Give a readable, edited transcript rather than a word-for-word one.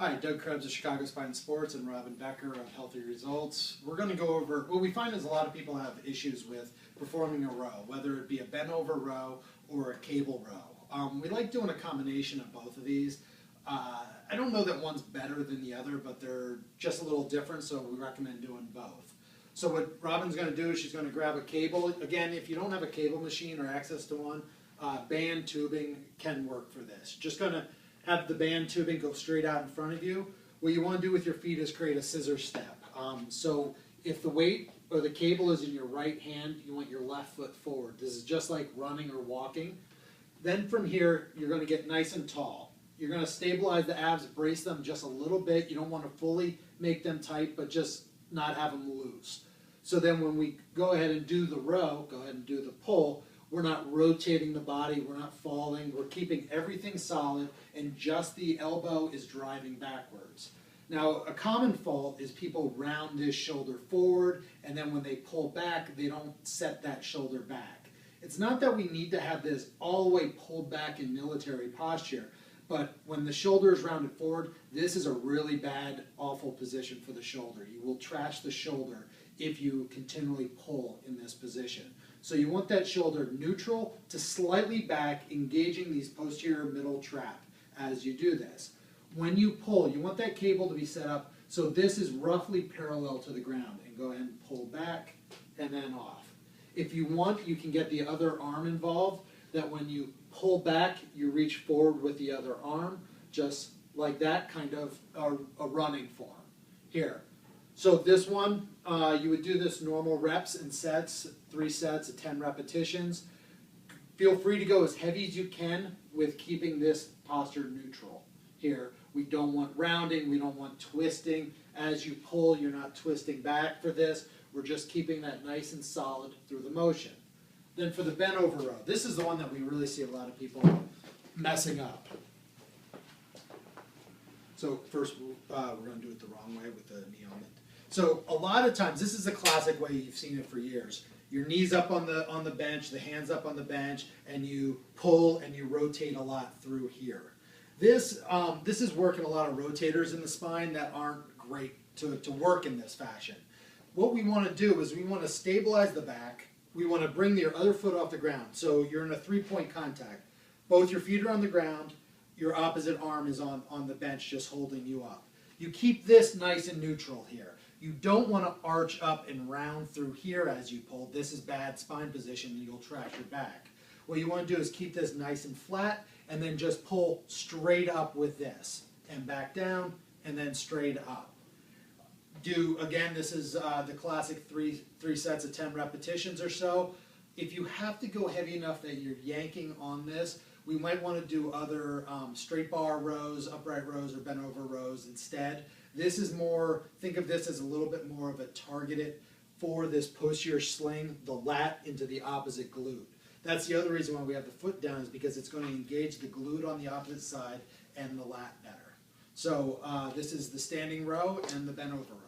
Hi, Doug Krebs of Chicago Spine Sports and Robin Becker of Healthy Results. We're going to go over what we find is a lot of people have issues with performing a row, whether it be a bent over row or a cable row. We like doing a combination of both of these. I don't know that one's better than the other, but they're just a little different, so we recommend doing both. So what Robin's going to do is she's going to grab a cable. Again, if you don't have a cable machine or access to one, band tubing can work for this. Just going to have the band tubing go straight out in front of you. What you want to do with your feet is create a scissor step. So if the weight or the cable is in your right hand, you want your left foot forward. This is just like running or walking. Then from here, you're going to get nice and tall. You're going to stabilize the abs, brace them just a little bit. You don't want to fully make them tight, but just not have them loose. So then when we go ahead and do the row, go ahead and do the pull, we're not rotating the body, we're not falling, we're keeping everything solid, and just the elbow is driving backwards. Now, a common fault is people round this shoulder forward, and then when they pull back, they don't set that shoulder back. It's not that we need to have this all the way pulled back in military posture, but when the shoulder is rounded forward, this is a really bad, awful position for the shoulder. You will trash the shoulder if you continually pull in this position. So you want that shoulder neutral to slightly back, engaging these posterior middle trap as you do this. When you pull, you want that cable to be set up so this is roughly parallel to the ground, and go ahead and pull back and then off. If you want, you can get the other arm involved, that when you pull back, you reach forward with the other arm, just like that, kind of a running form. Here. So this one, you would do this normal reps and sets, 3 sets of 10 repetitions. Feel free to go as heavy as you can with keeping this posture neutral. Here, we don't want rounding, we don't want twisting. As you pull, you're not twisting back for this. We're just keeping that nice and solid through the motion. Then for the bent over row, this is the one that we really see a lot of people messing up. So first, we're going to do it the wrong way with the knee on it. So a lot of times, this is a classic way, you've seen it for years. Your knees up on the bench, the hands up on the bench, and you pull and you rotate a lot through here. This is working a lot of rotators in the spine that aren't great to work in this fashion. What we want to do is we want to stabilize the back. We want to bring your other foot off the ground. So you're in a 3-point contact. Both your feet are on the ground. Your opposite arm is on the bench just holding you up. You keep this nice and neutral here. You don't want to arch up and round through here as you pull. This is bad spine position and you'll trash your back. What you want to do is keep this nice and flat and then just pull straight up with this. And back down and then straight up. Again, this is the classic three sets of 10 repetitions or so. If you have to go heavy enough that you're yanking on this, we might want to do other straight bar rows, upright rows, or bent over rows instead. This is more, think of this as a little bit more of a targeted for this posterior sling, the lat into the opposite glute. That's the other reason why we have the foot down, is because it's going to engage the glute on the opposite side and the lat better. So this is the standing row and the bent over row.